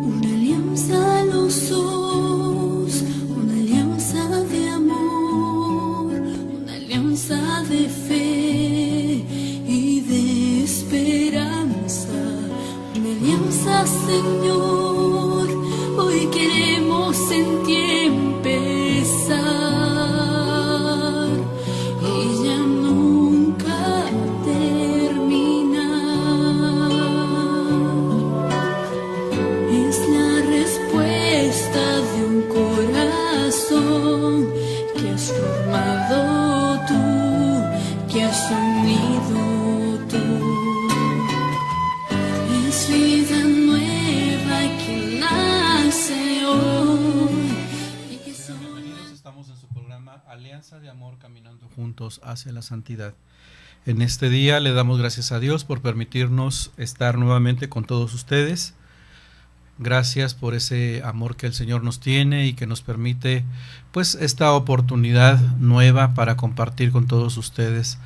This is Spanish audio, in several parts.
Una alianza a los ojos, una alianza de amor, una alianza de fe y de esperanza. Una alianza, Señor, hoy queremos en ti empezar y ya nunca terminar. Es la respuesta de un corazón que has formado tú, que has unido tú. Es vida nueva que nace hoy. Bienvenidos, estamos en su programa Alianza de Amor, caminando juntos hacia la santidad. En este día le damos gracias a Dios por permitirnos estar nuevamente con todos ustedes. Gracias por ese amor que el Señor nos tiene y que nos permite pues esta oportunidad nueva para compartir con todos ustedes.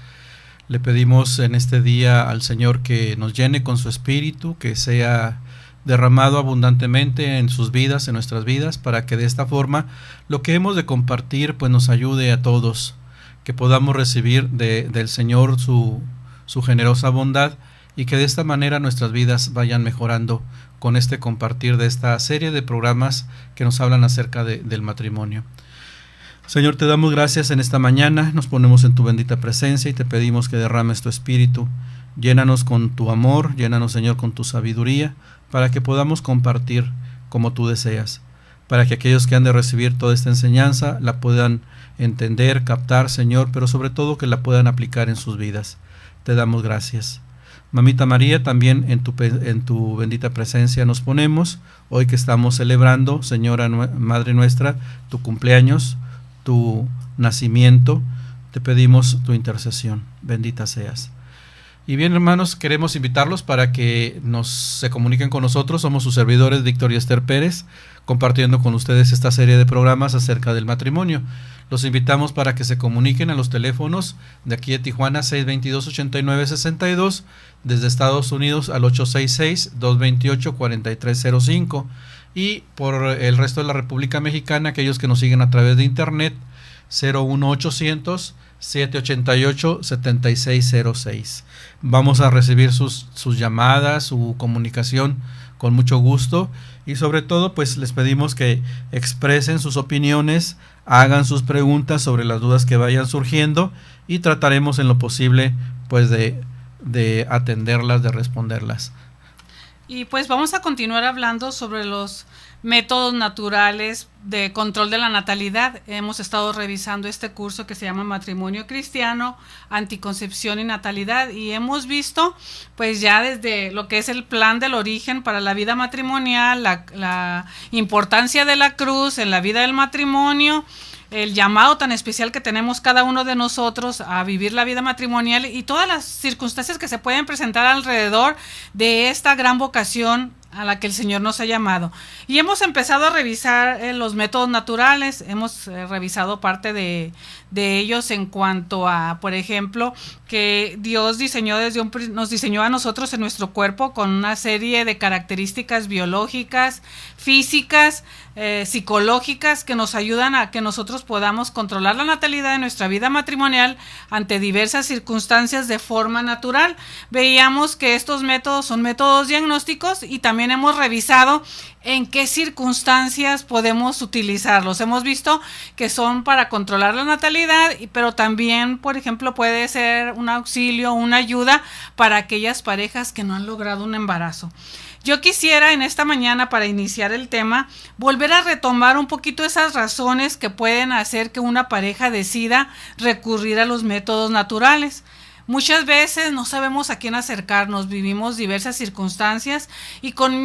Le pedimos en este día al Señor que nos llene con su espíritu, que sea derramado abundantemente en sus vidas, en nuestras vidas, para que de esta forma lo que hemos de compartir pues nos ayude a todos, que podamos recibir del Señor su generosa bondad y que de esta manera nuestras vidas vayan mejorando con este compartir de esta serie de programas que nos hablan acerca del matrimonio. Señor, te damos gracias en esta mañana, nos ponemos en tu bendita presencia y te pedimos que derrames tu espíritu. Llénanos con tu amor, llénanos, Señor, con tu sabiduría, para que podamos compartir como tú deseas, para que aquellos que han de recibir toda esta enseñanza la puedan entender, captar, Señor, pero sobre todo que la puedan aplicar en sus vidas. Te damos gracias. Mamita María, también en tu bendita presencia nos ponemos, hoy que estamos celebrando, Señora Madre nuestra, tu cumpleaños, tu nacimiento, te pedimos tu intercesión, bendita seas. Y bien, hermanos, queremos invitarlos para que se comuniquen con nosotros. Somos sus servidores, Víctor y Esther Pérez, compartiendo con ustedes esta serie de programas acerca del matrimonio. Los invitamos para que se comuniquen a los teléfonos de aquí de Tijuana, 622-8962, desde Estados Unidos al 866-228-4305, y por el resto de la República Mexicana, aquellos que nos siguen a través de internet, 01800-788-7606. Vamos a recibir sus llamadas, su comunicación con mucho gusto, y sobre todo pues les pedimos que expresen sus opiniones, hagan sus preguntas sobre las dudas que vayan surgiendo y trataremos en lo posible pues de atenderlas, de responderlas. Y pues vamos a continuar hablando sobre los métodos naturales de control de la natalidad. Hemos estado revisando este curso que se llama Matrimonio Cristiano, Anticoncepción y Natalidad, y hemos visto pues ya desde lo que es el plan del origen para la vida matrimonial, la importancia de la cruz en la vida del matrimonio, el llamado tan especial que tenemos cada uno de nosotros a vivir la vida matrimonial y todas las circunstancias que se pueden presentar alrededor de esta gran vocación a la que el Señor nos ha llamado. Y hemos empezado a revisar los métodos naturales, hemos revisado parte de ellos en cuanto a, por ejemplo, que Dios nos diseñó a nosotros en nuestro cuerpo con una serie de características biológicas, físicas, psicológicas que nos ayudan a que nosotros podamos controlar la natalidad de nuestra vida matrimonial ante diversas circunstancias de forma natural. Veíamos que estos métodos son métodos diagnósticos y también hemos revisado en qué circunstancias podemos utilizarlos. Hemos visto que son para controlar la natalidad, pero también, por ejemplo, puede ser un auxilio, una ayuda para aquellas parejas que no han logrado un embarazo. Yo quisiera en esta mañana, para iniciar el tema, volver a retomar un poquito esas razones que pueden hacer que una pareja decida recurrir a los métodos naturales. Muchas veces no sabemos a quién acercarnos, vivimos diversas circunstancias y con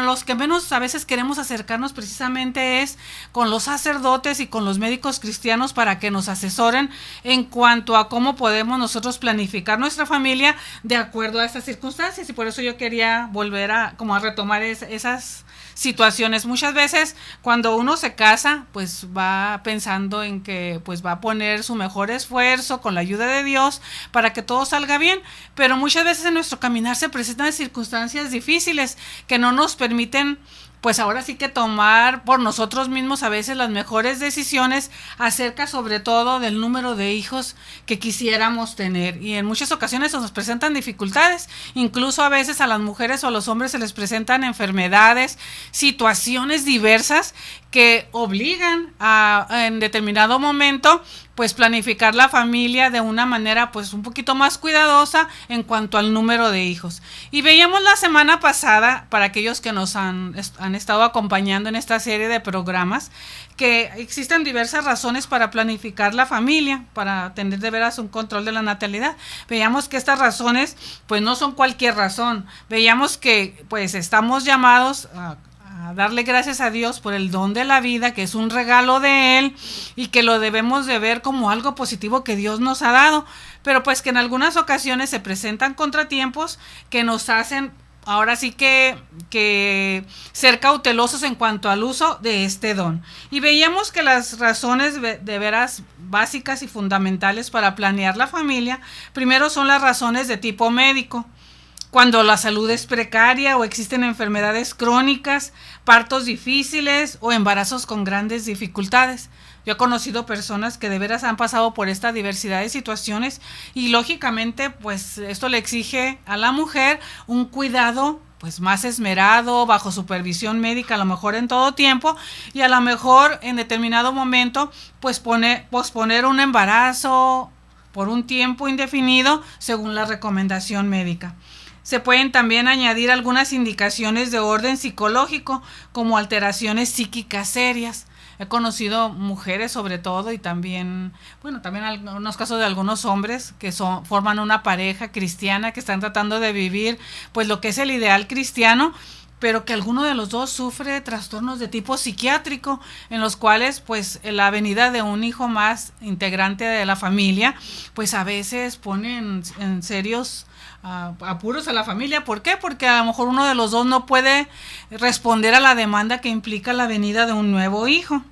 los que menos a veces queremos acercarnos precisamente es con los sacerdotes y con los médicos cristianos para que nos asesoren en cuanto a cómo podemos nosotros planificar nuestra familia de acuerdo a estas circunstancias, y por eso yo quería volver a retomar esas situaciones. Muchas veces cuando uno se casa, pues va pensando en que pues va a poner su mejor esfuerzo con la ayuda de Dios para que todo salga bien, pero muchas veces en nuestro caminar se presentan circunstancias difíciles que no nos permiten, pues ahora sí que tomar por nosotros mismos a veces las mejores decisiones acerca sobre todo del número de hijos que quisiéramos tener, y en muchas ocasiones nos presentan dificultades, incluso a veces a las mujeres o a los hombres se les presentan enfermedades, situaciones diversas que obligan a en determinado momento pues planificar la familia de una manera pues un poquito más cuidadosa en cuanto al número de hijos. Y veíamos la semana pasada, para aquellos que nos han estado acompañando en esta serie de programas, que existen diversas razones para planificar la familia, para tener de veras un control de la natalidad. Veíamos que estas razones pues no son cualquier razón. Veíamos que pues estamos llamados a darle gracias a Dios por el don de la vida, que es un regalo de Él y que lo debemos de ver como algo positivo que Dios nos ha dado, pero pues que en algunas ocasiones se presentan contratiempos que nos hacen ahora sí que ser cautelosos en cuanto al uso de este don. Y veíamos que las razones de veras básicas y fundamentales para planear la familia, primero son las razones de tipo médico. Cuando la salud es precaria o existen enfermedades crónicas, partos difíciles o embarazos con grandes dificultades. Yo he conocido personas que de veras han pasado por esta diversidad de situaciones y lógicamente pues esto le exige a la mujer un cuidado pues más esmerado, bajo supervisión médica a lo mejor en todo tiempo, y a lo mejor en determinado momento pues posponer un embarazo por un tiempo indefinido según la recomendación médica. Se pueden también añadir algunas indicaciones de orden psicológico, como alteraciones psíquicas serias. He conocido mujeres sobre todo y también algunos casos de algunos hombres que forman una pareja cristiana que están tratando de vivir pues lo que es el ideal cristiano, pero que alguno de los dos sufre trastornos de tipo psiquiátrico, en los cuales pues la venida de un hijo más integrante de la familia pues a veces pone en serios apuros a la familia. ¿Por qué? Porque a lo mejor uno de los dos no puede responder a la demanda que implica la venida de un nuevo hijo.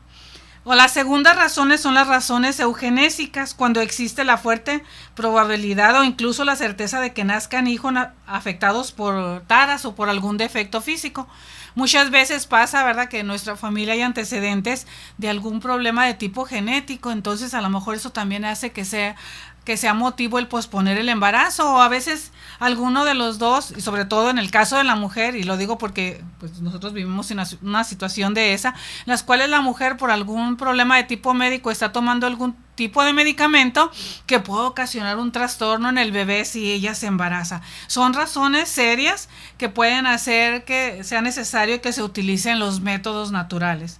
O las segundas razones son las razones eugenésicas, cuando existe la fuerte probabilidad o incluso la certeza de que nazcan hijos afectados por taras o por algún defecto físico. Muchas veces pasa, ¿verdad?, que en nuestra familia hay antecedentes de algún problema de tipo genético, entonces a lo mejor eso también hace que sea motivo el posponer el embarazo, o a veces alguno de los dos, y sobre todo en el caso de la mujer, y lo digo porque pues nosotros vivimos en una situación de esa, en las cuales la mujer por algún problema de tipo médico está tomando algún tipo de medicamento que puede ocasionar un trastorno en el bebé si ella se embaraza. Son razones serias que pueden hacer que sea necesario que se utilicen los métodos naturales.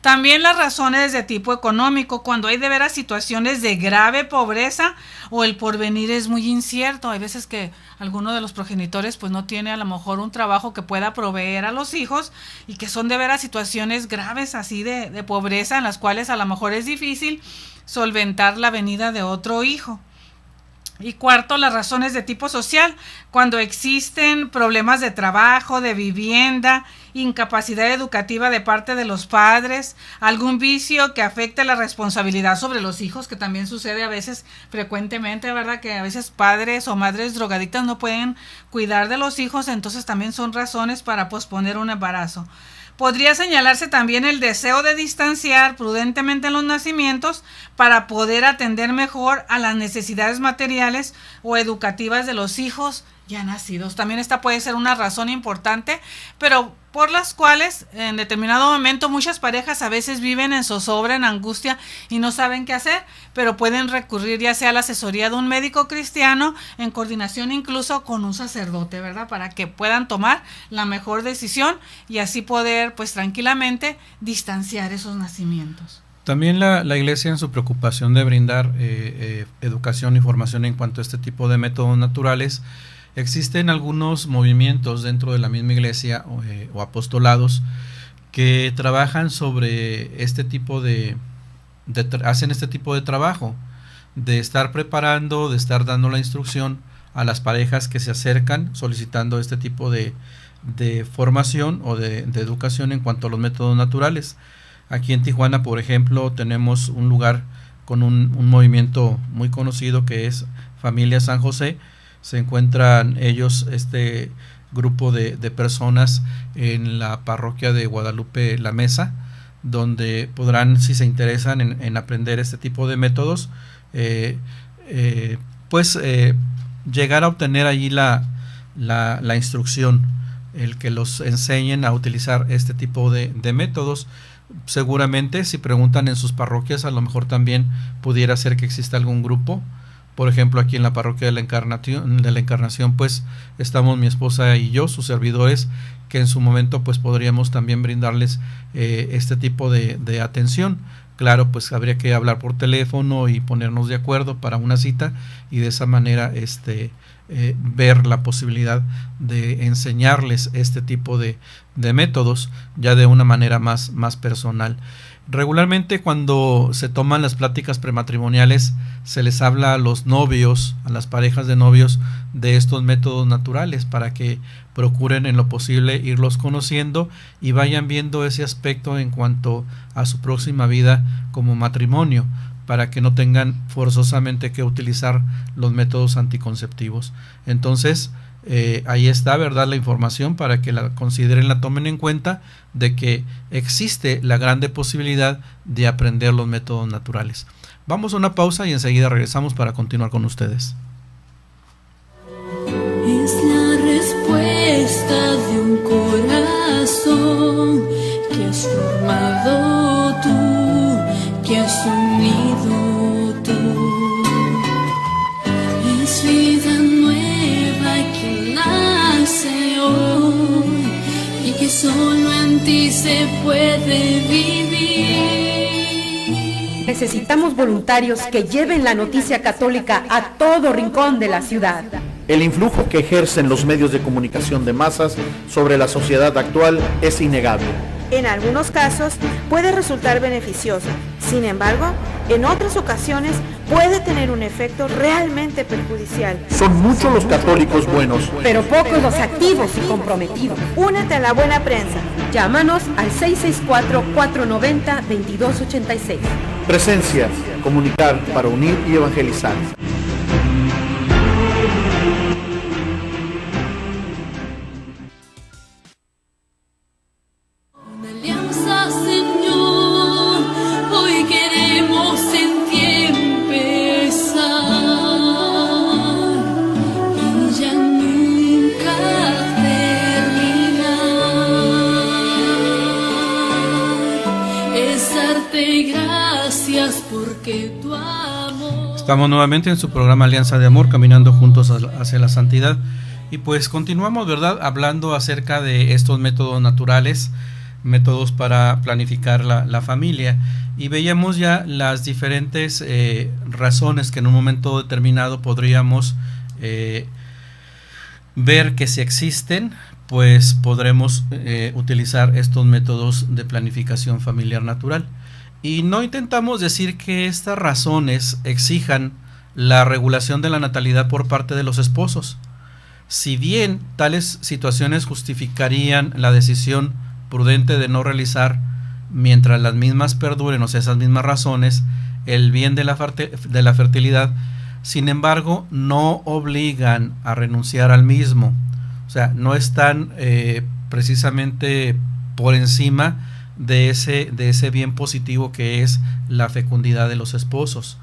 También las razones de tipo económico, cuando hay de veras situaciones de grave pobreza o el porvenir es muy incierto. Hay veces que alguno de los progenitores pues no tiene a lo mejor un trabajo que pueda proveer a los hijos y que son de veras situaciones graves así de pobreza, en las cuales a lo mejor es difícil solventar la venida de otro hijo. Y cuarto, las razones de tipo social, cuando existen problemas de trabajo, de vivienda, incapacidad educativa de parte de los padres, algún vicio que afecte la responsabilidad sobre los hijos, que también sucede a veces frecuentemente, ¿verdad?, que a veces padres o madres drogadictas no pueden cuidar de los hijos, entonces también son razones para posponer un embarazo. Podría señalarse también el deseo de distanciar prudentemente los nacimientos para poder atender mejor a las necesidades materiales o educativas de los hijos ya nacidos. También esta puede ser una razón importante, pero por las cuales en determinado momento muchas parejas a veces viven en zozobra, en angustia y no saben qué hacer, pero pueden recurrir ya sea a la asesoría de un médico cristiano en coordinación incluso con un sacerdote, ¿verdad?, para que puedan tomar la mejor decisión y así poder pues tranquilamente distanciar esos nacimientos. También la Iglesia, en su preocupación de brindar educación y formación en cuanto a este tipo de métodos naturales, existen algunos movimientos dentro de la misma Iglesia o apostolados que trabajan sobre este tipo hacen este tipo de trabajo, de estar preparando, de estar dando la instrucción a las parejas que se acercan solicitando este tipo de formación o de educación en cuanto a los métodos naturales. Aquí en Tijuana, por ejemplo, tenemos un lugar con un movimiento muy conocido que es Familia San José. Se encuentran ellos, este grupo de personas, en la parroquia de Guadalupe La Mesa, donde podrán, si se interesan en aprender este tipo de métodos, llegar a obtener allí la instrucción, el que los enseñen a utilizar este tipo de métodos. Seguramente, si preguntan en sus parroquias, a lo mejor también pudiera ser que exista algún grupo. Por ejemplo, aquí en la parroquia de la Encarnación, pues estamos mi esposa y yo, sus servidores, que en su momento pues podríamos también brindarles este tipo de atención. Claro, pues habría que hablar por teléfono y ponernos de acuerdo para una cita, y de esa manera ver la posibilidad de enseñarles este tipo de métodos ya de una manera más personal. Regularmente, cuando se toman las pláticas prematrimoniales, se les habla a los novios, a las parejas de novios, de estos métodos naturales, para que procuren en lo posible irlos conociendo y vayan viendo ese aspecto en cuanto a su próxima vida como matrimonio, para que no tengan forzosamente que utilizar los métodos anticonceptivos. Entonces, ahí está, ¿verdad?, la información para que la consideren, la tomen en cuenta, de que existe la grande posibilidad de aprender los métodos naturales. Vamos a una pausa y enseguida regresamos para continuar con ustedes. Es la respuesta de un corazón que has formado tú, que has unido tú. Es vida nueva que nace hoy y que solo en ti se puede vivir. Necesitamos voluntarios que lleven la noticia católica a todo rincón de la ciudad. El influjo que ejercen los medios de comunicación de masas sobre la sociedad actual es innegable. En algunos casos puede resultar beneficioso, sin embargo, en otras ocasiones puede tener un efecto realmente perjudicial. Son muchos los católicos buenos, pero pocos los activos y comprometidos. Únete a la buena prensa. Llámanos al 664-490-2286. Presencia, comunicar para unir y evangelizar. Estamos nuevamente en su programa Alianza de Amor, caminando juntos hacia la santidad. Y pues continuamos, ¿verdad?, hablando acerca de estos métodos naturales, métodos para planificar la familia. Y veíamos ya las diferentes razones que en un momento determinado podríamos ver que si existen, pues podremos utilizar estos métodos de planificación familiar natural. Y no intentamos decir que estas razones exijan la regulación de la natalidad por parte de los esposos. Si bien tales situaciones justificarían la decisión prudente de no realizar, mientras las mismas perduren, o sea, esas mismas razones, el bien de la fertilidad, sin embargo, no obligan a renunciar al mismo. O sea, no están precisamente por encima de ese bien positivo que es la fecundidad de los esposos,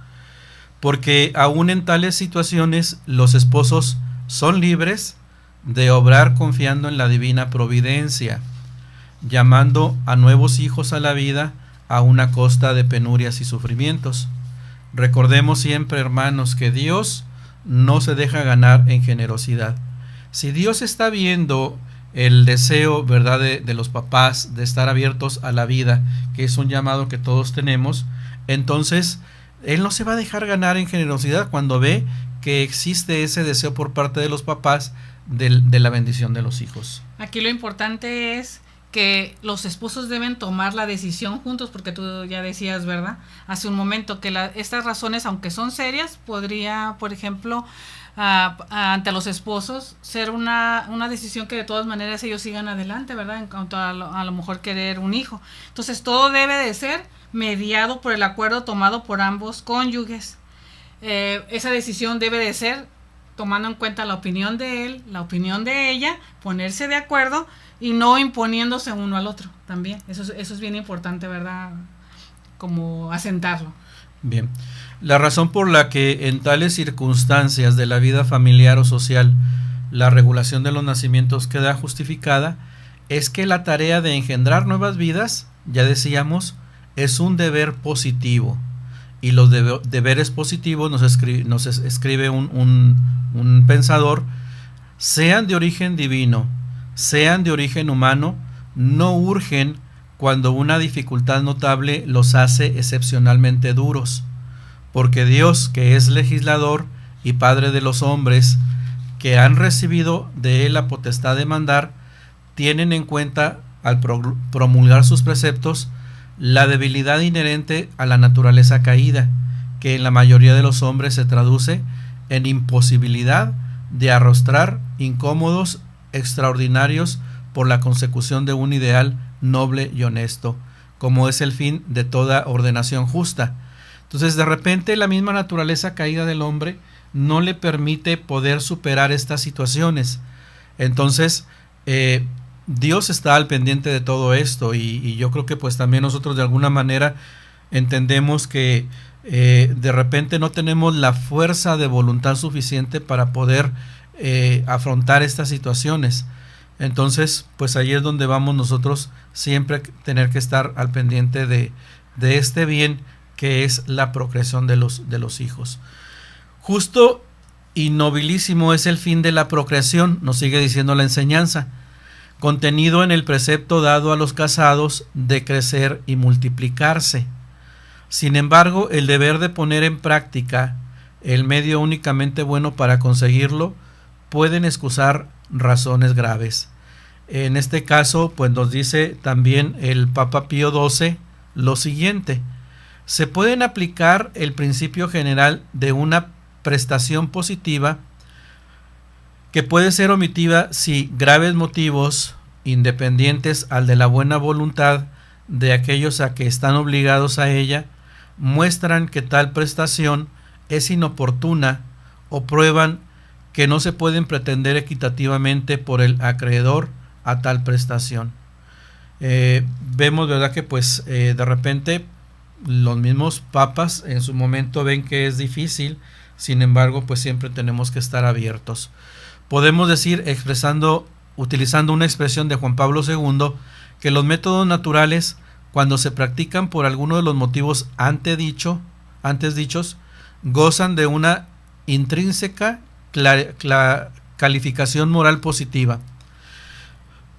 porque aún en tales situaciones los esposos son libres de obrar confiando en la divina providencia, llamando a nuevos hijos a la vida a una costa de penurias y sufrimientos. Recordemos siempre, hermanos, que Dios no se deja ganar en generosidad. Si Dios está viendo el deseo, ¿verdad?, de los papás de estar abiertos a la vida, que es un llamado que todos tenemos, entonces Él no se va a dejar ganar en generosidad cuando ve que existe ese deseo por parte de los papás de la bendición de los hijos. Aquí lo importante es que los esposos deben tomar la decisión juntos, porque tú ya decías, ¿verdad?, hace un momento, que estas razones, aunque son serias, podría, por ejemplo, ante los esposos, ser una decisión que de todas maneras ellos sigan adelante, ¿verdad? En cuanto a lo mejor querer un hijo. Entonces todo debe de ser mediado por el acuerdo tomado por ambos cónyuges. Esa decisión debe de ser tomando en cuenta la opinión de él, la opinión de ella, ponerse de acuerdo y no imponiéndose uno al otro también. Eso es bien importante, ¿verdad? Como asentarlo. Bien. La razón por la que en tales circunstancias de la vida familiar o social la regulación de los nacimientos queda justificada es que la tarea de engendrar nuevas vidas, ya decíamos, es un deber positivo. Y los deberes positivos nos escribe un pensador, sean de origen divino, sean de origen humano, no urgen cuando una dificultad notable los hace excepcionalmente duros, porque Dios, que es legislador y Padre de los hombres, que han recibido de él la potestad de mandar, tienen en cuenta al promulgar sus preceptos la debilidad inherente a la naturaleza caída, que en la mayoría de los hombres se traduce en imposibilidad de arrostrar incómodos extraordinarios por la consecución de un ideal noble y honesto, como es el fin de toda ordenación justa. Entonces, de repente, la misma naturaleza caída del hombre no le permite poder superar estas situaciones. Entonces, Dios está al pendiente de todo esto y yo creo que pues también nosotros de alguna manera entendemos que de repente no tenemos la fuerza de voluntad suficiente para poder afrontar estas situaciones. Entonces pues ahí es donde vamos nosotros siempre tener que estar al pendiente de este bien que es la procreación de los hijos. Justo y nobilísimo es el fin de la procreación, nos sigue diciendo la enseñanza, contenido en el precepto dado a los casados de crecer y multiplicarse. Sin embargo, el deber de poner en práctica el medio únicamente bueno para conseguirlo pueden excusar razones graves. En este caso, pues nos dice también el Papa Pío XII lo siguiente: se pueden aplicar el principio general de una prestación positiva que puede ser omitida si graves motivos independientes al de la buena voluntad de aquellos a que están obligados a ella muestran que tal prestación es inoportuna o prueban que no se pueden pretender equitativamente por el acreedor a tal prestación. Vemos, ¿verdad?, que pues de repente los mismos papas en su momento ven que es difícil, sin embargo pues siempre tenemos que estar abiertos. Podemos decir, utilizando una expresión de Juan Pablo II, que los métodos naturales, cuando se practican por alguno de los motivos antes dichos, gozan de una intrínseca calificación moral positiva,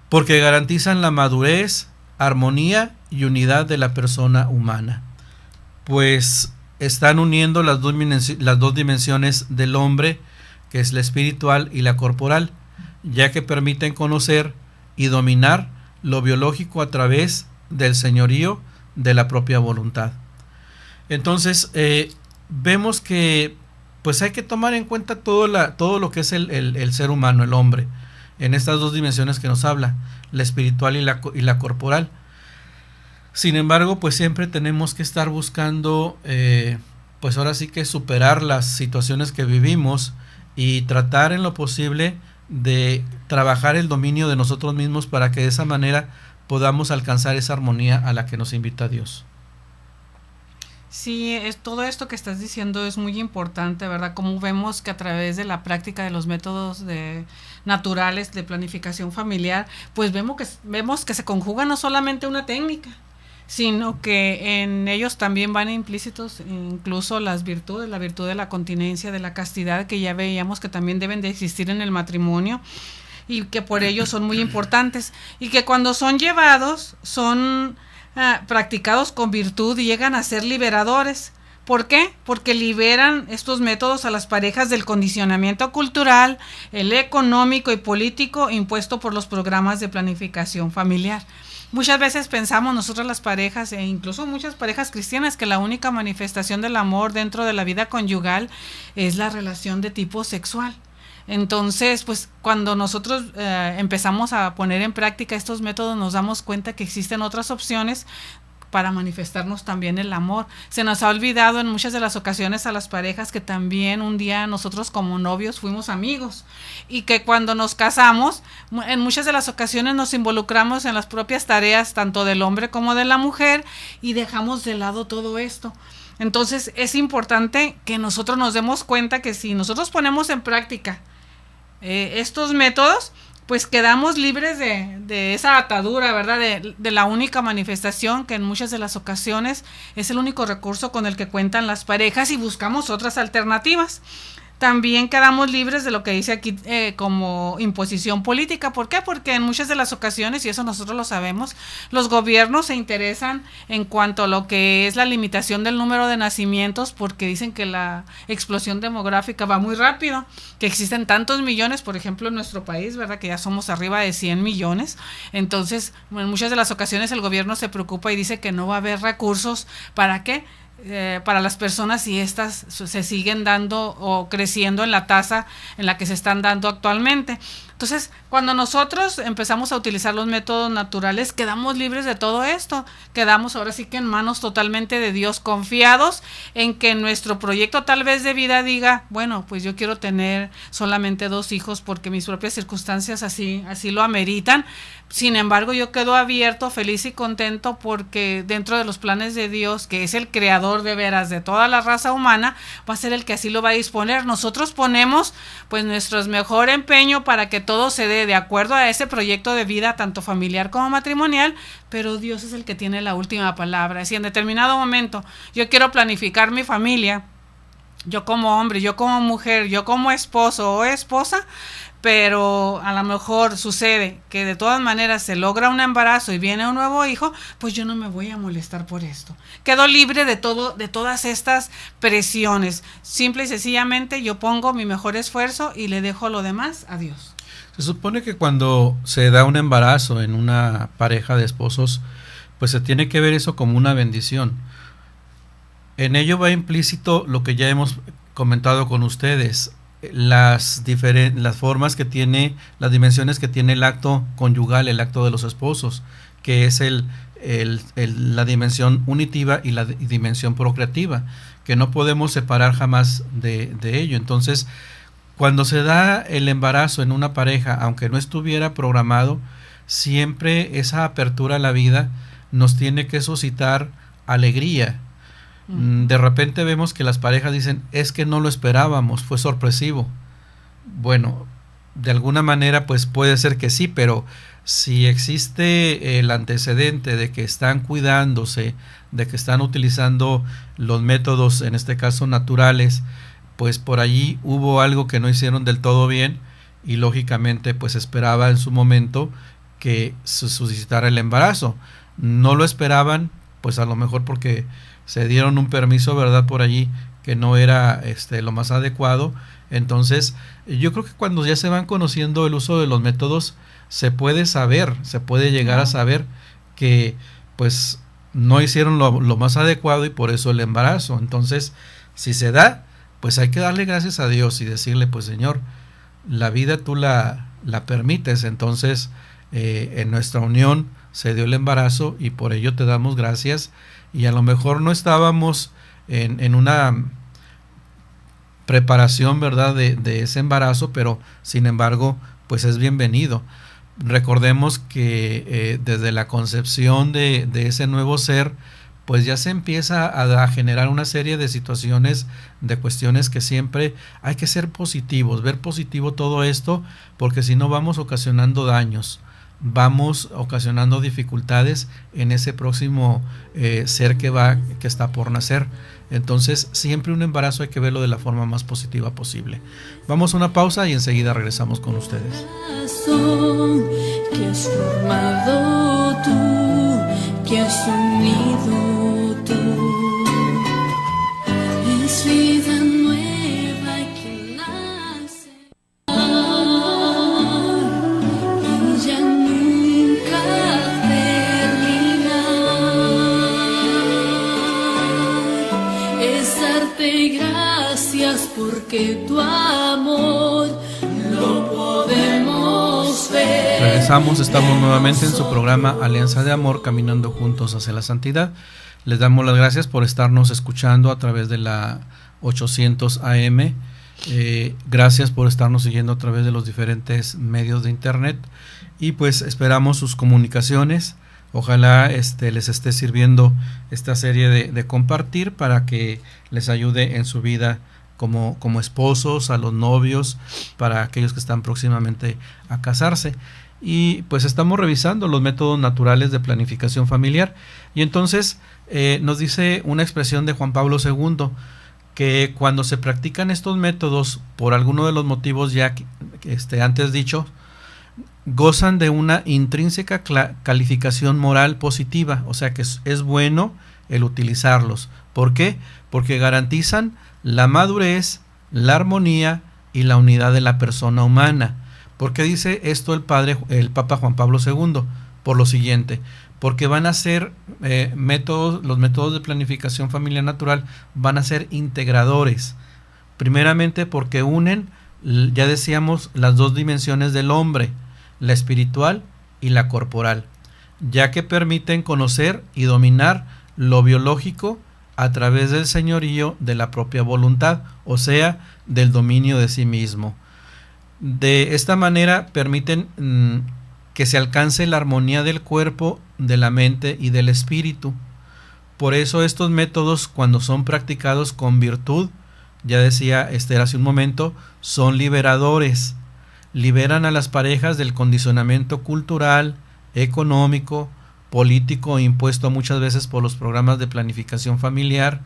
porque garantizan la madurez, armonía y unidad de la persona humana, pues están uniendo las dos dimensiones del hombre, que es la espiritual y la corporal, ya que permiten conocer y dominar lo biológico a través del señorío de la propia voluntad. Entonces vemos que pues hay que tomar en cuenta todo lo que es el ser humano, el hombre, en estas dos dimensiones que nos habla, la espiritual y la corporal. Sin embargo, pues siempre tenemos que estar buscando pues ahora sí que superar las situaciones que vivimos y tratar en lo posible de trabajar el dominio de nosotros mismos para que de esa manera podamos alcanzar esa armonía a la que nos invita Dios. Sí, todo esto que estás diciendo es muy importante, ¿verdad? Como vemos que a través de la práctica de los métodos naturales de planificación familiar, pues vemos que se conjuga no solamente una técnica, sino que en ellos también van implícitos incluso las virtudes, la virtud de la continencia, de la castidad, que ya veíamos que también deben de existir en el matrimonio y que por ello son muy importantes, y que cuando son llevados son practicados con virtud y llegan a ser liberadores. ¿Por qué? Porque liberan estos métodos a las parejas del condicionamiento cultural, el económico y político impuesto por los programas de planificación familiar. Muchas veces pensamos nosotros las parejas, e incluso muchas parejas cristianas, que la única manifestación del amor dentro de la vida conyugal es la relación de tipo sexual. Entonces, pues cuando nosotros empezamos a poner en práctica estos métodos, nos damos cuenta que existen otras opciones para manifestarnos también el amor. Se nos ha olvidado en muchas de las ocasiones a las parejas que también un día nosotros como novios fuimos amigos, y que cuando nos casamos, en muchas de las ocasiones nos involucramos en las propias tareas tanto del hombre como de la mujer, y dejamos de lado todo esto. Entonces es importante que nosotros nos demos cuenta que si nosotros ponemos en práctica estos métodos, pues quedamos libres de esa atadura, ¿verdad? De la única manifestación, que en muchas de las ocasiones es el único recurso con el que cuentan las parejas, y buscamos otras alternativas. También quedamos libres de lo que dice aquí como imposición política. ¿Por qué? Porque en muchas de las ocasiones, y eso nosotros lo sabemos, los gobiernos se interesan en cuanto a lo que es la limitación del número de nacimientos, porque dicen que la explosión demográfica va muy rápido, que existen tantos millones, por ejemplo en nuestro país, ¿verdad? Que ya somos arriba de 100 millones. Entonces, en muchas de las ocasiones el gobierno se preocupa y dice que no va a haber recursos. ¿Para qué? Para las personas, si estas se siguen dando o creciendo en la tasa en la que se están dando actualmente. Entonces, cuando nosotros empezamos a utilizar los métodos naturales, quedamos libres de todo esto, quedamos ahora sí que en manos totalmente de Dios, confiados en que nuestro proyecto tal vez de vida diga, bueno, pues yo quiero tener solamente 2 hijos porque mis propias circunstancias así lo ameritan. Sin embargo, yo quedo abierto, feliz y contento, porque dentro de los planes de Dios, que es el creador de veras de toda la raza humana, va a ser el que así lo va a disponer. Nosotros ponemos pues nuestro mejor empeño para que todo se dé de acuerdo a ese proyecto de vida, tanto familiar como matrimonial, pero Dios es el que tiene la última palabra. Si en determinado momento yo quiero planificar mi familia, yo como hombre, yo como mujer, yo como esposo o esposa, pero a lo mejor sucede que de todas maneras se logra un embarazo y viene un nuevo hijo, pues yo no me voy a molestar por esto. Quedo libre de todas estas presiones. Simple y sencillamente yo pongo mi mejor esfuerzo y le dejo lo demás a Dios. Se supone que cuando se da un embarazo en una pareja de esposos, pues se tiene que ver eso como una bendición. En ello va implícito lo que ya hemos comentado con ustedes, las formas que tiene, las dimensiones que tiene el acto conyugal, el acto de los esposos, que es la dimensión unitiva y la dimensión procreativa, que no podemos separar jamás de ello. Entonces, cuando se da el embarazo en una pareja, aunque no estuviera programado, siempre esa apertura a la vida nos tiene que suscitar alegría. De repente vemos que las parejas dicen, es que no lo esperábamos, fue sorpresivo. Bueno, de alguna manera pues puede ser que sí, pero si existe el antecedente de que están cuidándose, de que están utilizando los métodos, en este caso naturales, pues por allí hubo algo que no hicieron del todo bien, y lógicamente pues esperaba en su momento que se suscitara el embarazo. No lo esperaban, pues a lo mejor porque se dieron un permiso, ¿verdad?, por allí que no era lo más adecuado. Entonces, yo creo que cuando ya se van conociendo el uso de los métodos, se puede saber, se puede llegar a saber que pues no hicieron lo más adecuado y por eso el embarazo. Entonces, si se da, pues hay que darle gracias a Dios y decirle, pues Señor, la vida tú la permites. Entonces, en nuestra unión se dio el embarazo y por ello te damos gracias. Y a lo mejor no estábamos en una preparación, ¿verdad?, de ese embarazo, pero sin embargo, pues es bienvenido. Recordemos que desde la concepción de ese nuevo ser, pues ya se empieza a generar una serie de situaciones, de cuestiones que siempre hay que ser positivos, ver positivo todo esto, porque si no vamos ocasionando daños, vamos ocasionando dificultades en ese próximo ser que está por nacer. Entonces siempre un embarazo hay que verlo de la forma más positiva posible. Vamos a una pausa y enseguida regresamos con ustedes. Que has formado tú, que has unido tú, es vida nueva que nace. Y ya nunca porque tu amor lo podemos ver. Regresamos, estamos nuevamente en su programa Alianza de Amor, caminando juntos hacia la santidad. Les damos las gracias por estarnos escuchando a través de la 800 AM. Gracias por estarnos siguiendo a través de los diferentes medios de internet, y pues esperamos sus comunicaciones. Ojalá les esté sirviendo esta serie de compartir para que les ayude en su vida como esposos, a los novios, para aquellos que están próximamente a casarse. Y pues estamos revisando los métodos naturales de planificación familiar, y entonces nos dice una expresión de Juan Pablo II, que cuando se practican estos métodos por alguno de los motivos ya antes dicho, gozan de una intrínseca calificación moral positiva, o sea que es bueno el utilizarlos. ¿Por qué? Porque garantizan la madurez, la armonía y la unidad de la persona humana. ¿Por qué dice esto el Papa Juan Pablo II? Por lo siguiente: porque van a ser los métodos de planificación familiar natural van a ser integradores. Primeramente porque unen, ya decíamos, las dos dimensiones del hombre, la espiritual y la corporal, ya que permiten conocer y dominar lo biológico a través del señorío de la propia voluntad, o sea, del dominio de sí mismo. De esta manera permiten que se alcance la armonía del cuerpo, de la mente y del espíritu. Por eso estos métodos, cuando son practicados con virtud, ya decía Esther hace un momento, son liberadores. Liberan a las parejas del condicionamiento cultural, económico, político impuesto muchas veces por los programas de planificación familiar.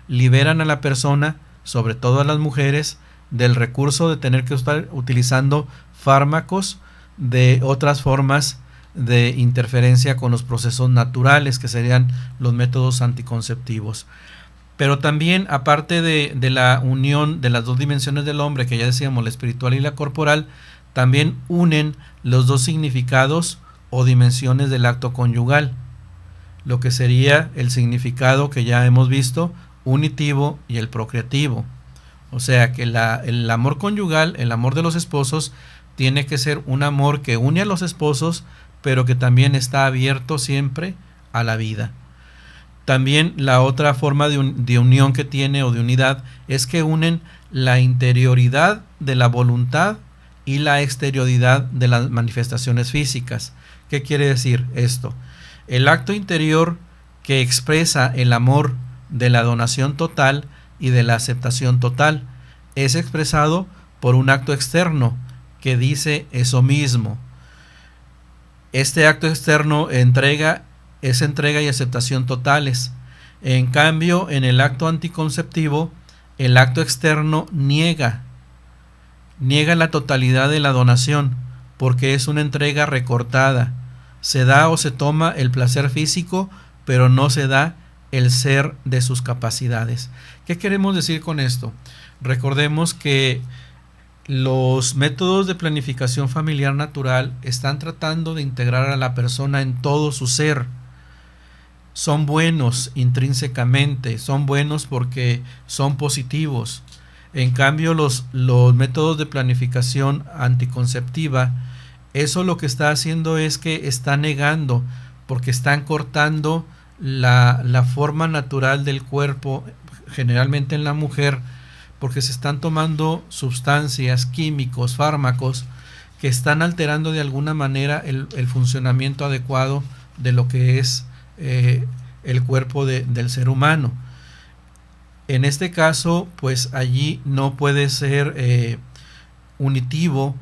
Liberan a la persona, sobre todo a las mujeres, del recurso de tener que estar utilizando fármacos, de otras formas de interferencia con los procesos naturales, que serían los métodos anticonceptivos. Pero también, aparte de la unión de las dos dimensiones del hombre, que ya decíamos, la espiritual y la corporal, también unen los dos significados o dimensiones del acto conyugal, lo que sería el significado que ya hemos visto, unitivo y el procreativo. O sea que el amor conyugal, el amor de los esposos, tiene que ser un amor que une a los esposos, pero que también está abierto siempre a la vida. También la otra forma de unión que tiene, o de unidad, es que unen la interioridad de la voluntad y la exterioridad de las manifestaciones físicas. ¿Qué quiere decir esto? El acto interior que expresa el amor de la donación total y de la aceptación total es expresado por un acto externo que dice eso mismo. Este acto externo es entrega y aceptación totales. En cambio, en el acto anticonceptivo, el acto externo niega la totalidad de la donación, porque es una entrega recortada. Se da o se toma el placer físico, pero no se da el ser de sus capacidades. ¿Qué queremos decir con esto? Recordemos que los métodos de planificación familiar natural están tratando de integrar a la persona en todo su ser. Son buenos intrínsecamente, son buenos porque son positivos. En cambio, los métodos de planificación anticonceptiva, eso lo que está haciendo es que está negando, porque están cortando la forma natural del cuerpo, generalmente en la mujer, porque se están tomando sustancias, químicos, fármacos, que están alterando de alguna manera el funcionamiento adecuado de lo que es el cuerpo del ser humano. En este caso, pues allí no puede ser unitivo,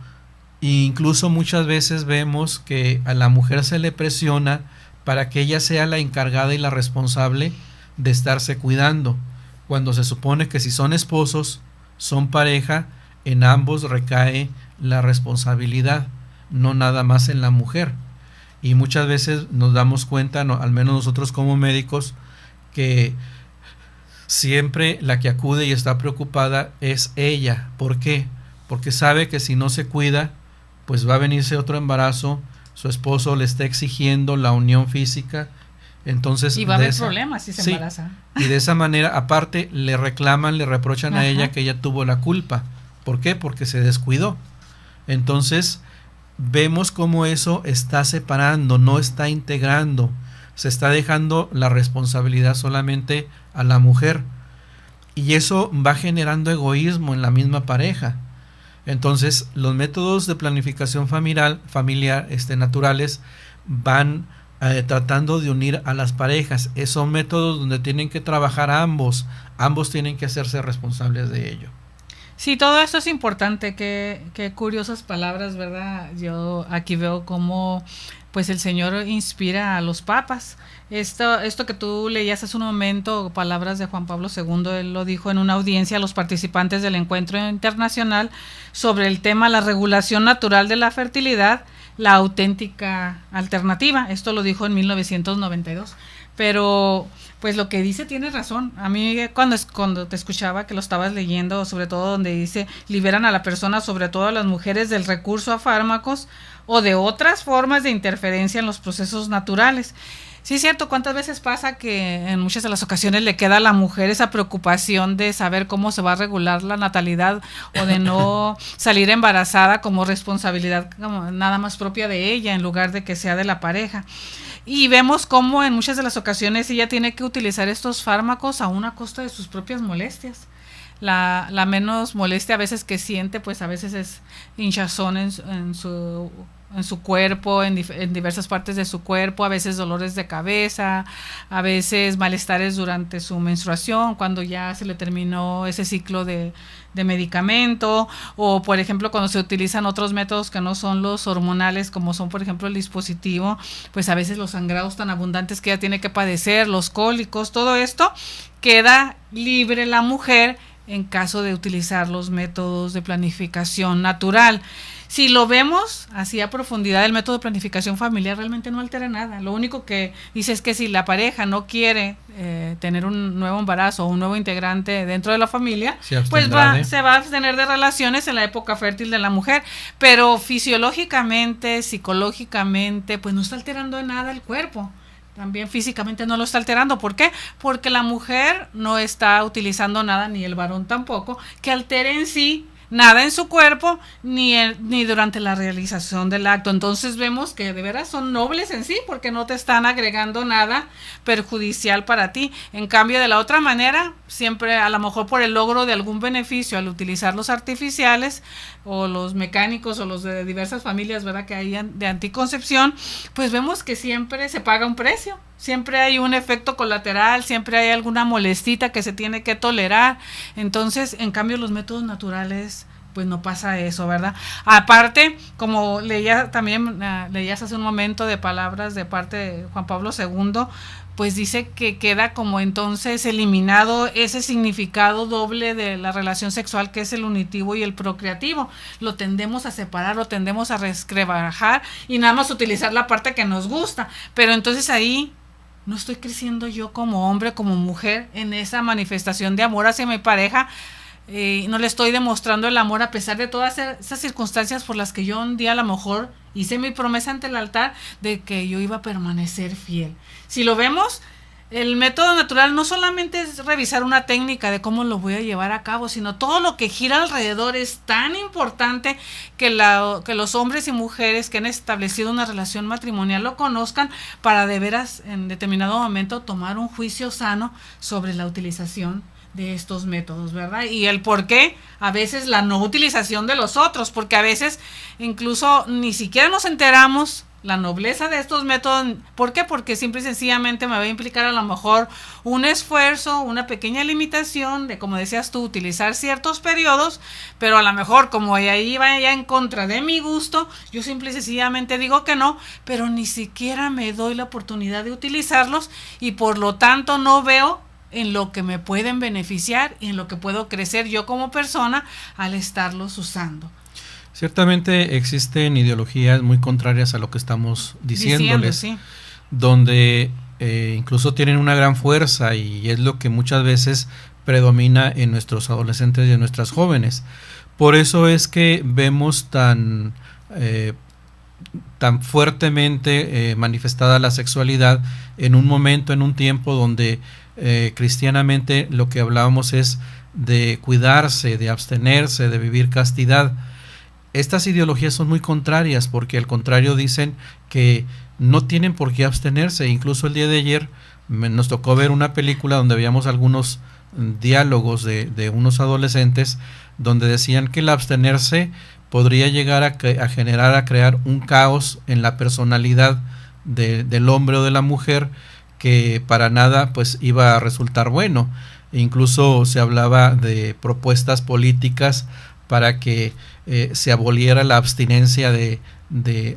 e incluso muchas veces vemos que a la mujer se le presiona para que ella sea la encargada y la responsable de estarse cuidando, cuando se supone que si son esposos, son pareja, en ambos recae la responsabilidad, no nada más en la mujer. Y muchas veces nos damos cuenta, al menos nosotros como médicos, que siempre la que acude y está preocupada es ella. ¿Por qué? Porque sabe que si no se cuida, pues va a venirse otro embarazo, su esposo le está exigiendo la unión física, Entonces, y va a haber problemas si se embaraza. Y de esa manera, aparte, le reclaman, le reprochan a ella que ella tuvo la culpa. ¿Por qué? Porque se descuidó. Entonces, vemos cómo eso está separando, no está integrando. Se está dejando la responsabilidad solamente a la mujer. Y eso va generando egoísmo en la misma pareja. Entonces, los métodos de planificación familiar naturales van tratando de unir a las parejas. Son métodos donde tienen que trabajar ambos tienen que hacerse responsables de ello. Sí, todo esto es importante, qué curiosas palabras, ¿verdad? Yo aquí veo cómo pues el Señor inspira a los papas. Esto que tú leías hace un momento, palabras de Juan Pablo II, él lo dijo en una audiencia a los participantes del encuentro internacional sobre el tema la regulación natural de la fertilidad, la auténtica alternativa. Esto lo dijo en 1992. Pero pues lo que dice tiene razón. A mí cuando te escuchaba que lo estabas leyendo, sobre todo donde dice liberan a la persona, sobre todo a las mujeres, del recurso a fármacos o de otras formas de interferencia en los procesos naturales. Sí, es cierto, ¿cuántas veces pasa que en muchas de las ocasiones le queda a la mujer esa preocupación de saber cómo se va a regular la natalidad o de no salir embarazada como responsabilidad como nada más propia de ella en lugar de que sea de la pareja? Y vemos cómo en muchas de las ocasiones ella tiene que utilizar estos fármacos a una costa de sus propias molestias. La menos molestia a veces que siente, pues a veces es hinchazón en su cuerpo, en diversas partes de su cuerpo, a veces dolores de cabeza, a veces malestares durante su menstruación, cuando ya se le terminó ese ciclo de medicamento, o por ejemplo cuando se utilizan otros métodos que no son los hormonales, como son por ejemplo el dispositivo, pues a veces los sangrados tan abundantes que ella tiene que padecer, los cólicos, todo esto queda libre la mujer en caso de utilizar los métodos de planificación natural. Si lo vemos así a profundidad, el método de planificación familiar realmente no altera nada. Lo único que dice es que si la pareja no quiere tener un nuevo embarazo o un nuevo integrante dentro de la familia, pues se va a abstener de relaciones en la época fértil de la mujer. Pero fisiológicamente, psicológicamente, pues no está alterando en nada el cuerpo. También físicamente no lo está alterando. ¿Por qué? Porque la mujer no está utilizando nada, ni el varón tampoco, que altere en sí nada en su cuerpo, ni durante la realización del acto. Entonces vemos que de veras son nobles en sí, porque no te están agregando nada perjudicial para ti. En cambio, de la otra manera, siempre a lo mejor por el logro de algún beneficio al utilizar los artificiales o los mecánicos o los de diversas familias, ¿verdad?, que hay de anticoncepción, pues vemos que siempre se paga un precio. Siempre hay un efecto colateral, siempre hay alguna molestita que se tiene que tolerar. Entonces, en cambio, los métodos naturales, pues no pasa eso, ¿verdad? Aparte, como leías hace un momento de palabras de parte de Juan Pablo II, pues dice que queda como entonces eliminado ese significado doble de la relación sexual, que es el unitivo y el procreativo. Lo tendemos a separar, lo tendemos a resquebrajar y nada más utilizar la parte que nos gusta. Pero entonces ahí no estoy creciendo yo como hombre, como mujer, en esa manifestación de amor hacia mi pareja. No le estoy demostrando el amor a pesar de todas esas circunstancias por las que yo un día a lo mejor hice mi promesa ante el altar de que yo iba a permanecer fiel. Si lo vemos, el método natural no solamente es revisar una técnica de cómo lo voy a llevar a cabo, sino todo lo que gira alrededor es tan importante que los hombres y mujeres que han establecido una relación matrimonial lo conozcan para de veras en determinado momento tomar un juicio sano sobre la utilización de estos métodos, ¿verdad? Y el por qué, a veces la no utilización de los otros, porque a veces incluso ni siquiera nos enteramos la nobleza de estos métodos. ¿Por qué? Porque simple y sencillamente me va a implicar a lo mejor un esfuerzo, una pequeña limitación de, como decías tú, utilizar ciertos periodos, pero a lo mejor como ahí va ya en contra de mi gusto, yo simple y sencillamente digo que no, pero ni siquiera me doy la oportunidad de utilizarlos y por lo tanto no veo en lo que me pueden beneficiar y en lo que puedo crecer yo como persona al estarlos usando. Ciertamente existen ideologías muy contrarias a lo que estamos diciéndoles, sí, donde incluso tienen una gran fuerza y es lo que muchas veces predomina en nuestros adolescentes y en nuestras jóvenes. Por eso es que vemos tan tan fuertemente manifestada la sexualidad en un momento, en un tiempo donde cristianamente lo que hablábamos es de cuidarse, de abstenerse, de vivir castidad. Estas ideologías son muy contrarias, porque al contrario dicen que no tienen por qué abstenerse. Incluso el día de ayer nos tocó ver una película donde veíamos algunos diálogos de unos adolescentes donde decían que el abstenerse podría llegar a crear un caos en la personalidad del hombre o de la mujer, que para nada pues iba a resultar bueno. Incluso se hablaba de propuestas políticas para que se aboliera la abstinencia de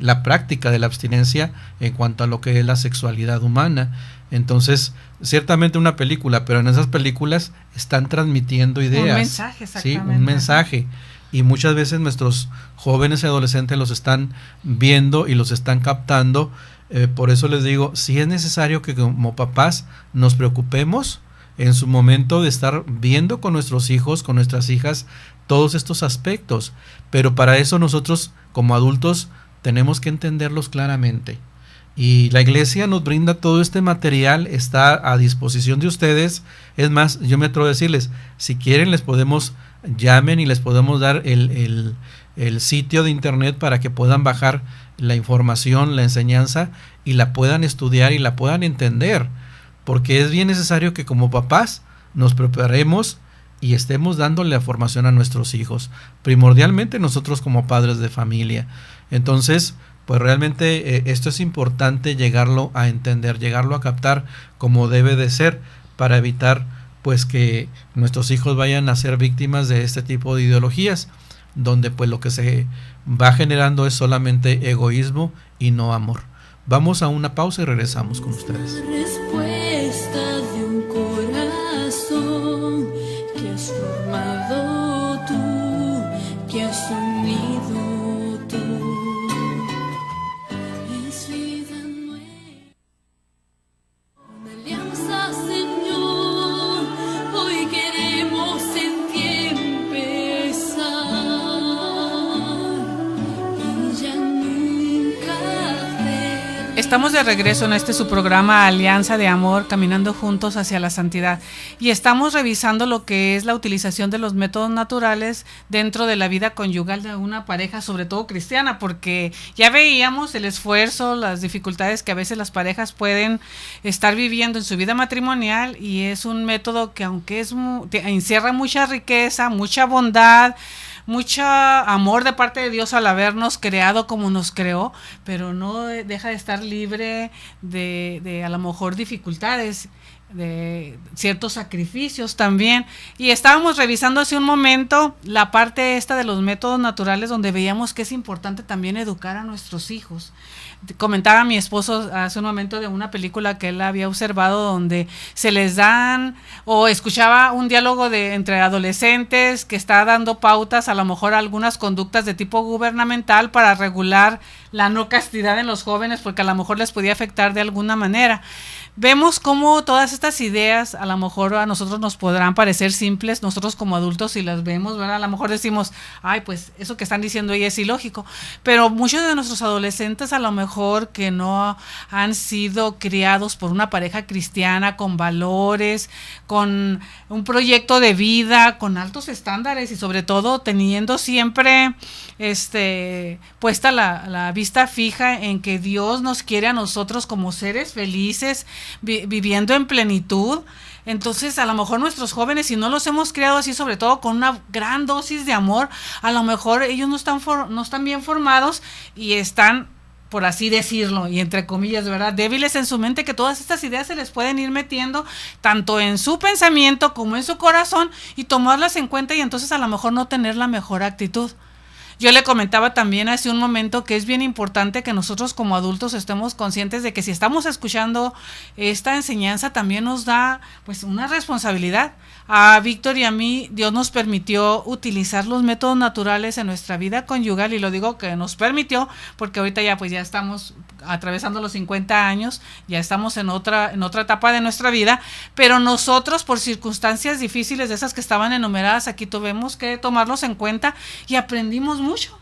la práctica de la abstinencia en cuanto a lo que es la sexualidad humana. Entonces, ciertamente una película, pero en esas películas están transmitiendo ideas. Un mensaje, exactamente. Sí, un mensaje. Y muchas veces nuestros jóvenes y adolescentes los están viendo y los están captando. Por eso les digo, sí es necesario que como papás nos preocupemos en su momento de estar viendo con nuestros hijos, con nuestras hijas, todos estos aspectos. Pero para eso nosotros como adultos tenemos que entenderlos claramente. Y la iglesia nos brinda todo este material, está a disposición de ustedes. Es más, yo me atrevo a decirles, si quieren llamen y les podemos dar el sitio de internet para que puedan bajar la información, la enseñanza, y la puedan estudiar y la puedan entender, porque es bien necesario que como papás nos preparemos y estemos dándole la formación a nuestros hijos, primordialmente nosotros como padres de familia. Entonces, pues realmente esto es importante llegarlo a entender, llegarlo a captar como debe de ser, para evitar pues que nuestros hijos vayan a ser víctimas de este tipo de ideologías, donde pues lo que se va generando es solamente egoísmo y no amor. Vamos a una pausa y regresamos con ustedes. Respuesta de un corazón que has formado tú, que has unido tú. Es vida nueva, una alianza, Señor. Hoy queremos en ti empezar y ya nunca ver. Estamos de regreso en su programa Alianza de Amor, caminando juntos hacia la santidad, y estamos revisando lo que es la utilización de los métodos naturales dentro de la vida conyugal de una pareja, sobre todo cristiana, porque ya veíamos el esfuerzo, las dificultades que a veces las parejas pueden estar viviendo en su vida matrimonial, y es un método que aunque encierra mucha riqueza, mucha bondad, mucho amor de parte de Dios al habernos creado como nos creó, pero no deja de estar libre de a lo mejor dificultades, de ciertos sacrificios también. Y estábamos revisando hace un momento la parte esta de los métodos naturales, donde veíamos que es importante también educar a nuestros hijos. Comentaba mi esposo hace un momento de una película que él había observado, donde se les dan, o escuchaba un diálogo entre adolescentes que está dando pautas, a lo mejor algunas conductas de tipo gubernamental para regular la no castidad en los jóvenes, porque a lo mejor les podía afectar de alguna manera. Vemos cómo todas estas ideas a lo mejor a nosotros nos podrán parecer simples, nosotros como adultos si las vemos, ¿verdad? A lo mejor decimos, ay, pues eso que están diciendo ahí es ilógico, pero muchos de nuestros adolescentes a lo mejor que no han sido criados por una pareja cristiana con valores, con un proyecto de vida, con altos estándares y sobre todo teniendo siempre puesta la vista fija en que Dios nos quiere a nosotros como seres felices, viviendo en plenitud. Entonces a lo mejor nuestros jóvenes, si no los hemos criado así, sobre todo con una gran dosis de amor, a lo mejor ellos no están bien formados y están, por así decirlo, y entre comillas, ¿verdad?, débiles en su mente, que todas estas ideas se les pueden ir metiendo tanto en su pensamiento como en su corazón y tomarlas en cuenta, y entonces a lo mejor no tener la mejor actitud. Yo le comentaba también hace un momento que es bien importante que nosotros como adultos estemos conscientes de que si estamos escuchando esta enseñanza también nos da pues una responsabilidad. A Víctor y a mí Dios nos permitió utilizar los métodos naturales en nuestra vida conyugal, y lo digo que nos permitió porque ahorita ya estamos atravesando los 50 años, ya estamos en otra etapa de nuestra vida, pero nosotros por circunstancias difíciles de esas que estaban enumeradas aquí tuvimos que tomarlos en cuenta y aprendimos mucho.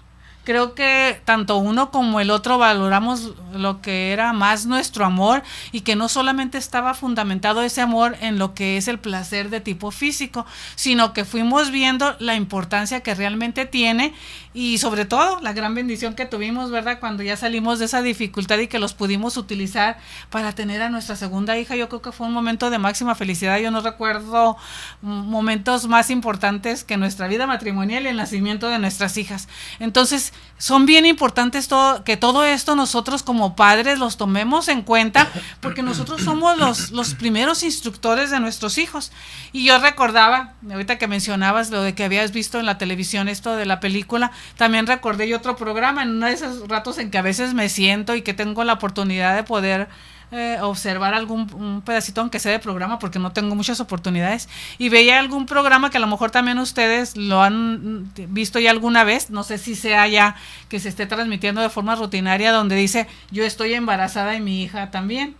creo que tanto uno como el otro valoramos lo que era más nuestro amor, y que no solamente estaba fundamentado ese amor en lo que es el placer de tipo físico, sino que fuimos viendo la importancia que realmente tiene, y sobre todo la gran bendición que tuvimos, ¿verdad?, cuando ya salimos de esa dificultad y que los pudimos utilizar para tener a nuestra segunda hija. Yo creo que fue un momento de máxima felicidad. Yo no recuerdo momentos más importantes que nuestra vida matrimonial y el nacimiento de nuestras hijas. Entonces, son bien importantes que todo esto nosotros como padres los tomemos en cuenta, porque nosotros somos los primeros instructores de nuestros hijos. Y yo recordaba, ahorita que mencionabas lo de que habías visto en la televisión esto de la película, también recordé yo otro programa en uno de esos ratos en que a veces me siento y que tengo la oportunidad de poder observar un pedacito, aunque sea de programa, porque no tengo muchas oportunidades, y veía algún programa que a lo mejor también ustedes lo han visto ya alguna vez, no sé si sea ya que se esté transmitiendo de forma rutinaria, donde dice: yo estoy embarazada y mi hija también.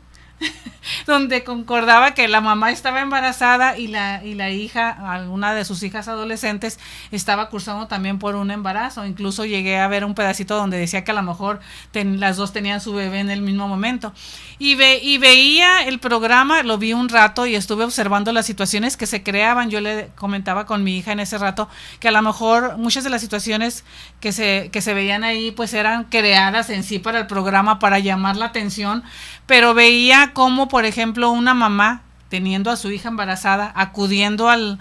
Donde concordaba que la mamá estaba embarazada y la hija, alguna de sus hijas adolescentes, estaba cursando también por un embarazo. Incluso llegué a ver un pedacito donde decía que a lo mejor las dos tenían su bebé en el mismo momento. Y veía el programa, lo vi un rato y estuve observando las situaciones que se creaban. Yo le comentaba con mi hija en ese rato que a lo mejor muchas de las situaciones que se veían ahí pues eran creadas en sí para el programa, para llamar la atención, pero veía cómo, por ejemplo, una mamá teniendo a su hija embarazada, acudiendo al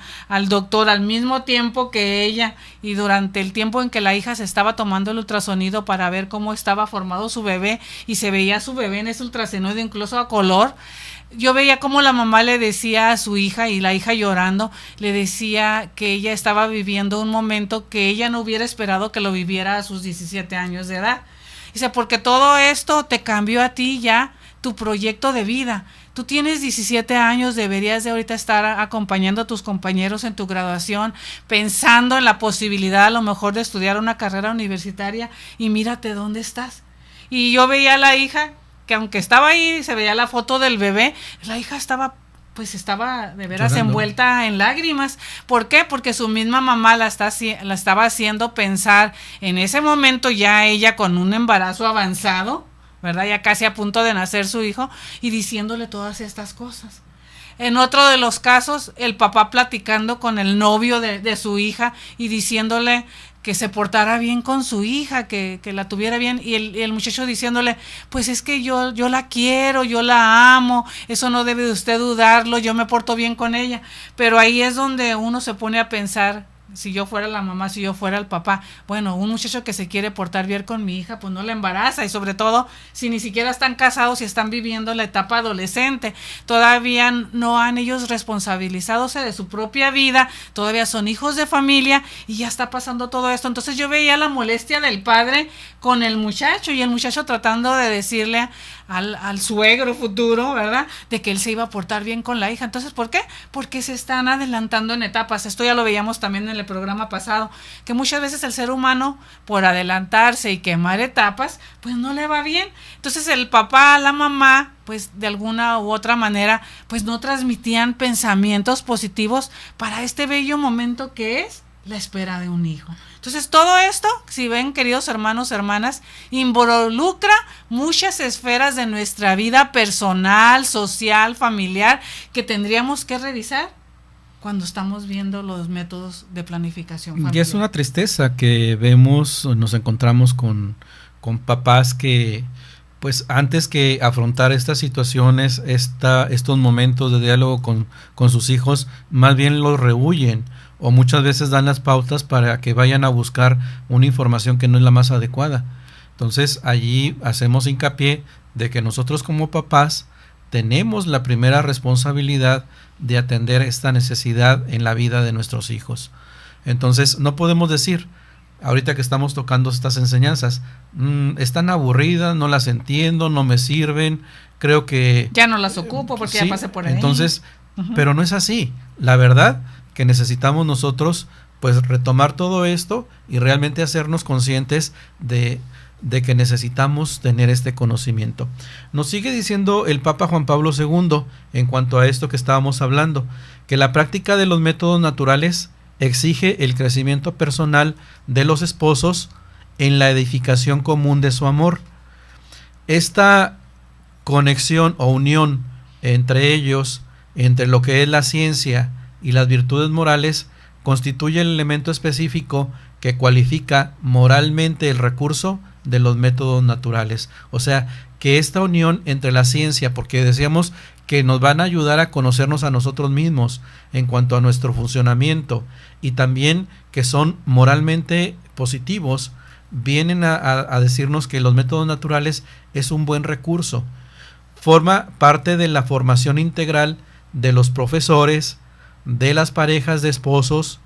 doctor al mismo tiempo que ella, y durante el tiempo en que la hija se estaba tomando el ultrasonido para ver cómo estaba formado su bebé, y se veía su bebé en ese ultrasonido incluso a color. Yo veía cómo la mamá le decía a su hija, y la hija llorando, le decía que ella estaba viviendo un momento que ella no hubiera esperado que lo viviera a sus 17 años de edad. Dice, porque todo esto te cambió a ti ya, tu proyecto de vida. Tú tienes 17 años, deberías de ahorita estar acompañando a tus compañeros en tu graduación, pensando en la posibilidad a lo mejor de estudiar una carrera universitaria, y mírate dónde estás. Y yo veía a la hija, que aunque estaba ahí, se veía la foto del bebé, la hija estaba de veras llorando, envuelta en lágrimas. ¿Por qué? Porque su misma mamá la estaba haciendo pensar en ese momento, ya ella con un embarazo avanzado, ¿verdad? Ya casi a punto de nacer su hijo, y diciéndole todas estas cosas. En otro de los casos, el papá platicando con el novio de su hija y diciéndole que se portara bien con su hija, que la tuviera bien, y el muchacho diciéndole, pues es que yo la quiero, yo la amo, eso no debe de usted dudarlo, yo me porto bien con ella. Pero ahí es donde uno se pone a pensar, si yo fuera la mamá, si yo fuera el papá, bueno, un muchacho que se quiere portar bien con mi hija, pues no la embaraza, y sobre todo si ni siquiera están casados y están viviendo la etapa adolescente, todavía no han ellos responsabilizadose de su propia vida, todavía son hijos de familia y ya está pasando todo esto. Entonces yo veía la molestia del padre con el muchacho, y el muchacho tratando de decirle al suegro futuro, ¿verdad?, de que él se iba a portar bien con la hija. Entonces, ¿por qué? Porque se están adelantando en etapas. Esto ya lo veíamos también en el programa pasado, que muchas veces el ser humano, por adelantarse y quemar etapas, pues no le va bien. Entonces el papá, la mamá, pues de alguna u otra manera, pues no transmitían pensamientos positivos para este bello momento que es la espera de un hijo. Entonces todo esto, si ven, queridos hermanos, hermanas, involucra muchas esferas de nuestra vida personal, social, familiar, que tendríamos que revisar cuando estamos viendo los métodos de planificación familiar. Y es una tristeza que vemos, nos encontramos con papás que, pues antes que afrontar estas situaciones, estos momentos de diálogo con sus hijos, más bien los rehuyen, o muchas veces dan las pautas para que vayan a buscar una información que no es la más adecuada. Entonces allí hacemos hincapié de que nosotros como papás tenemos la primera responsabilidad de atender esta necesidad en la vida de nuestros hijos. Entonces no podemos decir, ahorita que estamos tocando estas enseñanzas, están aburridas, no las entiendo, no me sirven, creo que ya no las ocupo porque sí, ya pasé por ahí. Entonces, pero no es así. La verdad que necesitamos nosotros pues retomar todo esto y realmente hacernos conscientes de que necesitamos tener este conocimiento. Nos sigue diciendo el Papa Juan Pablo II en cuanto a esto que estábamos hablando, que la práctica de los métodos naturales exige el crecimiento personal de los esposos en la edificación común de su amor. Esta conexión o unión entre ellos, entre lo que es la ciencia y las virtudes morales, constituye el elemento específico que cualifica moralmente el recurso de los métodos naturales. O sea, que esta unión entre la ciencia, porque decíamos que nos van a ayudar a conocernos a nosotros mismos en cuanto a nuestro funcionamiento, y también que son moralmente positivos, vienen a decirnos que los métodos naturales es un buen recurso. Forma parte de la formación integral de los profesores, de las parejas de esposos,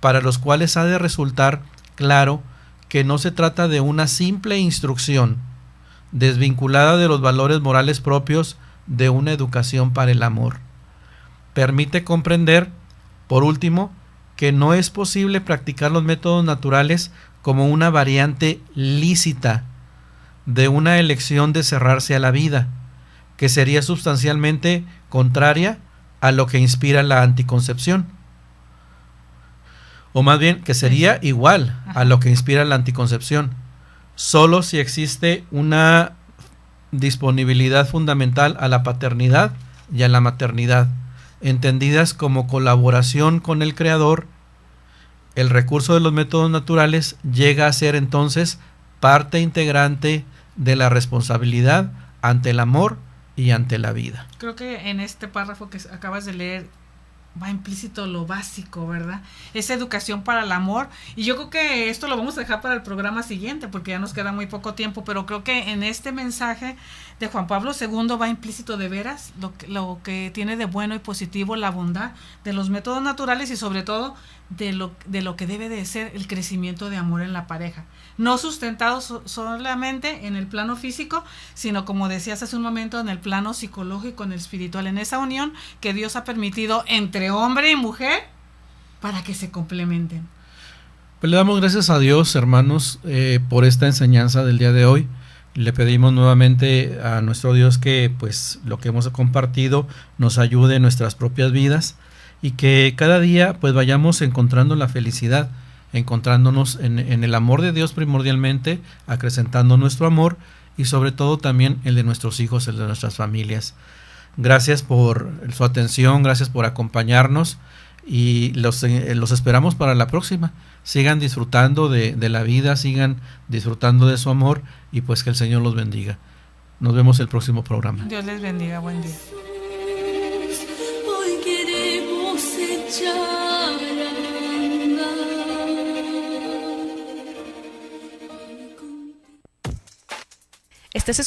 para los cuales ha de resultar claro que no se trata de una simple instrucción desvinculada de los valores morales propios de una educación para el amor. Permite comprender, por último, que no es posible practicar los métodos naturales como una variante lícita de una elección de cerrarse a la vida, que sería sustancialmente contraria a lo que inspira la anticoncepción. O más bien, que sería igual a lo que inspira la anticoncepción, solo si existe una disponibilidad fundamental a la paternidad y a la maternidad, entendidas como colaboración con el Creador. El recurso de los métodos naturales llega a ser entonces parte integrante de la responsabilidad ante el amor y ante la vida. Creo que en este párrafo que acabas de leer va implícito lo básico, ¿verdad? Esa educación para el amor. Y yo creo que esto lo vamos a dejar para el programa siguiente, porque ya nos queda muy poco tiempo, pero creo que en este mensaje de Juan Pablo II va implícito de veras lo que tiene de bueno y positivo la bondad de los métodos naturales, y sobre todo de lo que debe de ser el crecimiento de amor en la pareja. No sustentado solamente en el plano físico, sino, como decías hace un momento, en el plano psicológico, en el espiritual, en esa unión que Dios ha permitido entre hombre y mujer para que se complementen. Pues le damos gracias a Dios, hermanos, por esta enseñanza del día de hoy. Le pedimos nuevamente a nuestro Dios que pues lo que hemos compartido nos ayude en nuestras propias vidas, y que cada día pues vayamos encontrando la felicidad, encontrándonos en el amor de Dios primordialmente, acrecentando nuestro amor, y sobre todo también el de nuestros hijos, el de nuestras familias. Gracias por su atención, gracias por acompañarnos, y los esperamos para la próxima. Sigan disfrutando de la vida, sigan disfrutando de su amor, y pues que el Señor los bendiga. Nos vemos el próximo programa. Dios les bendiga, buen día. Hoy queremos echar a andar. Estás